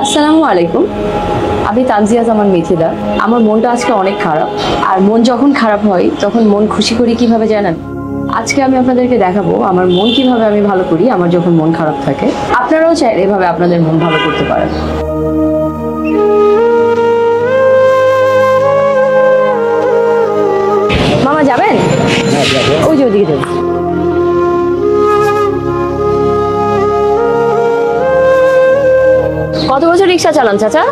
আসসালামু আলাইকুম, আমি তানজিয়া জামান মিথিলা। আমার মনটা আজকে অনেক খারাপ, আর মন যখন খারাপ হয় তখন মন খুশি করি কিভাবে জানেন? আজকে আমি আপনাদেরকে দেখাবো আমার মন কিভাবে আমি ভালো করি আমার যখন মন খারাপ থাকে। আপনারাও চাইলে এভাবে আপনাদের মন ভালো করতে পারেন। মামা যাবেন? ওই যে ওদিকে যাবেন। কত বছর রিক্সা চালান চাচা?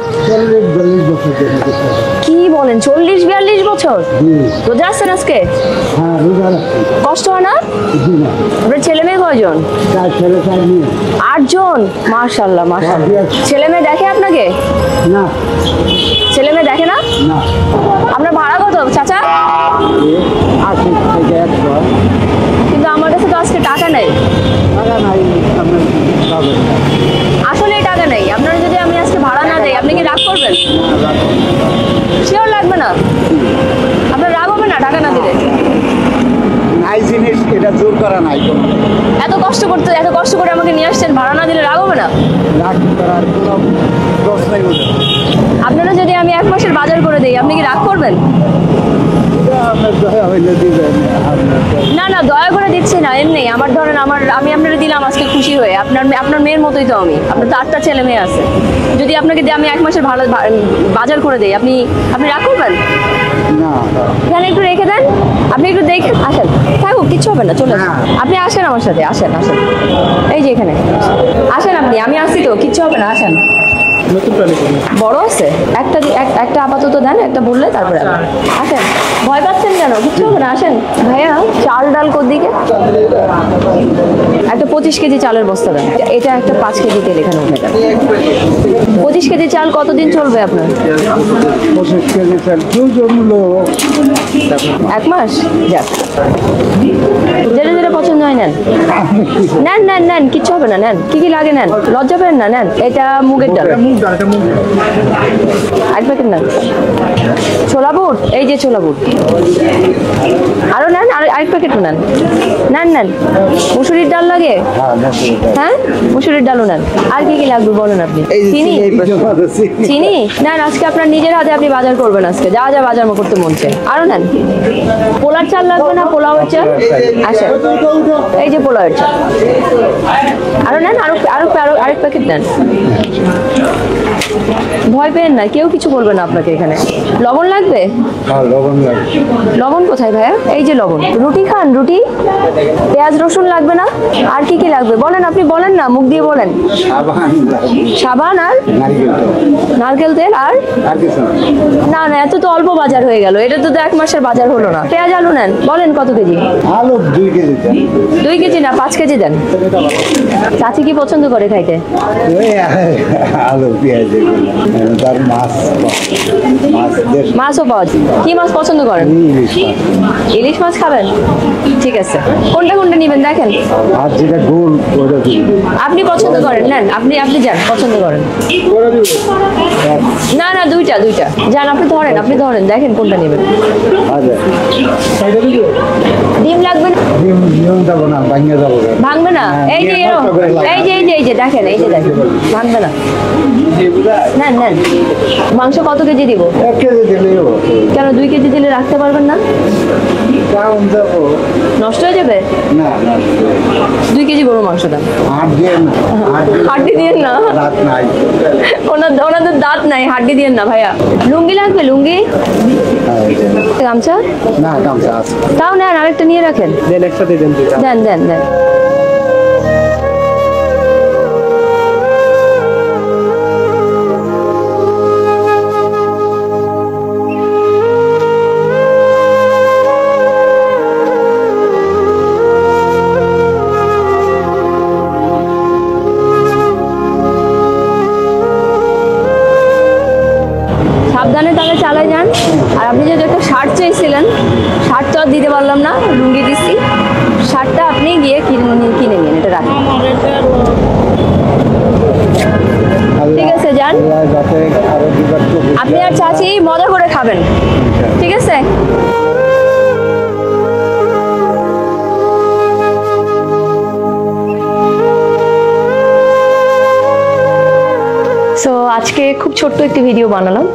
কি বলেন, 40-42 বছর? রোজা আসছেন আজকে? কষ্ট হয় না? আপনার ছেলে মেয়ে কয়জন? 8 জন। মাশাআল্লাহ মাশাআল্লাহ। ছেলে মেয়ে দেখে আপনাকে? না। ছেলে মেয়ে দেখে না? আপনার ভাড়া কত চাচা? 80 থেকে 100। কিন্তু আমার কাছে তো আজকে টাকা নেই। আসলে টাকা নেই। আপনারা যদি আমি আজকে ভাড়া না দেই আপনি কি রাগ করবেন? শিওর লাগবে না? আপনার রাগ হবে না টাকা না দিলে? নাই জিনিস এটা জোর করা নাই। এত কষ্ট করে আমাকে নিয়ে আসছেন, ভাড়া না দিলে রাগ হবে না? রাগ করার কোনো প্রশ্নই ওঠে না। আপনারা যদি আমি 1 মাসের বাজার করে দেই আপনি কি রাগ করবেন? না না, দয়া করে দিচ্ছি না, এমনি আমার ধরেন আমি আপনারা দিলাম আজকে খুশি হয়ে। আপনার মেয়ের মতোই তো আমি। আপনার তো 8টা ছেলে মেয়ে আছে। যদি আপনাকে আমি 1 মাসের ভালো বাজার করে দেই আপনি রাগ করবেন? না, একটু রেখে দেন, আপনি একটু দেখে আসেন। থাকুক, কিচ্ছু হবে না, চলে আসেন। আপনি আসেন আমার সাথে, আসেন। এই যে এখানে আসেন আপনি, আমি আসছি তো, কিচ্ছু হবে না, আসেন। বড় আছে একটা আপাতত দেন, একটা বললে তারপরে আসেন। ভয় পাচ্ছেন কেন? কিচ্ছু হবে না, আসেন। ভাইয়া চাল ডাল কোদিকে? একটা 25 কেজি চালের বস্তা দেন। এটা একটা 5 কেজি তেল এখানে উঠে দেন। 25 কেজি চাল কতদিন চলবে আপনার? 25 কেজি চাল 1 মাস। যাক, যেটা পছন্দ হয় নেন। নেন, কিচ্ছু হবে না, নেন। কি লাগে নেন, লজ্জা পেন না, নেন। এটা মুগের ডাল, 1 প্যাকেট নেন। ছোলা বুট, এই যে ছোলা বুট আরো নেন, আর 1 প্যাকেট নেন। মুসুরির ডাল লাগে? হ্যাঁ, মুসুরির ডালও নেন। আর কি লাগবে বলেন আপনি? চিনি নেন। আজকে আপনার নিজের হাতে আপনি বাজার করবেন আজকে, যা বাজার করতে মন চায়। আরো নেন। পোলার চাল লাগবে না? পোলাওয়ের চাল আসে, এই যে পোলাওয়ের চাল। আরো নেন, আরেক প্যাকেট নেন। ভয় পেন না, কেউ কিছু বলবে না আপনাকে। এখানে লবণ লাগবে? লবণ কোথায় ভাইয়া? এই যে লবণ। রুটি খান? রুটি, পেঁয়াজ রসুন লাগবে না? আর কি লাগবে বলেন, আপনি বলেন না, মুখ দিয়ে বলেন। সাবান আর নারকেল তেল আর না, এত তো অল্প বাজার হয়ে গেল। এটা তো 1 মাসের বাজার হলো না। পেঁয়াজ আলু নেন, বলেন কত কেজি? আলু 2 কেজি দেন। 2 কেজি না, 5 কেজি দেন। চাচি কি পছন্দ করে খাইতে? আলু পেঁয়াজ তার মাছও পাওয়া যায়। কি মাছ পছন্দ করেন? ইলিশ মাছ খাবেন? ঠিক আছে, কোনটা নেবেন দেখেন। আর যেটা গোল আপনি পছন্দ করেন নেন, আপনি যান, পছন্দ করেন। না, দুইটা যান, আপনি ধরেন দেখেন কোনটা নেবেন। ডিম লাগবে না? ভাঙবে না? এই যে দেখেন, ভাঙবে না। নেন। মাংস কত কেজি দিব? 1 কেজি দিলে। কেন 2 কেজি দিলে রাখতে পারবেন না? নষ্ট হয়ে যাবে? 2 কেজি গরু মাংস দেন। হাড্ডি দিয়ে না, ওনাদের দাঁত নাই, হাড্ডি দিয়ে না ভাইয়া। লুঙ্গি লাগবে? লুঙ্গি, গামছা? তাও নেন, আরেকটা নিয়ে রাখেন। দেন। সাবধানে তাহলে চালাই যান। আর আপনি যদি একটা শার্ট চাইছিলেন, শার্ট তো আর দিতে পারলাম না, লুঙ্গি দিচ্ছি। শার্টটা আপনি গিয়ে কিনে নিন, এটা রাখেন। ঠিক আছে, যান। আপনি আর চাচি মজা করে খাবেন, ঠিক আছে? সো আজকে খুব ছোট্ট একটি ভিডিও বানালাম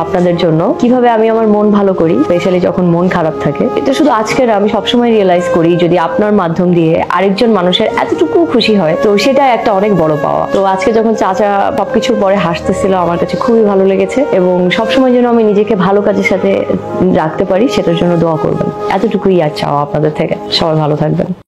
আপনাদের জন্য, কিভাবে আমি আমার মন ভালো করি, স্পেশালি যখন মন খারাপ থাকে। এটা শুধু আজকের, আমি সবসময় রিয়েলাইজ করি যদি আপনার মাধ্যম দিয়ে আরেকজন মানুষের এতটুকু খুশি হয় তো সেটা একটা অনেক বড় পাওয়া। তো আজকে যখন চাচা সবকিছুর পরে হাসতেছিল আমার কাছে খুবই ভালো লেগেছে, এবং সবসময় যেন আমি নিজেকে ভালো কাজের সাথে রাখতে পারি সেটার জন্য দোয়া করবেন। এতটুকুই আর চাওয়া আপনাদের থেকে। সবাই ভালো থাকবেন।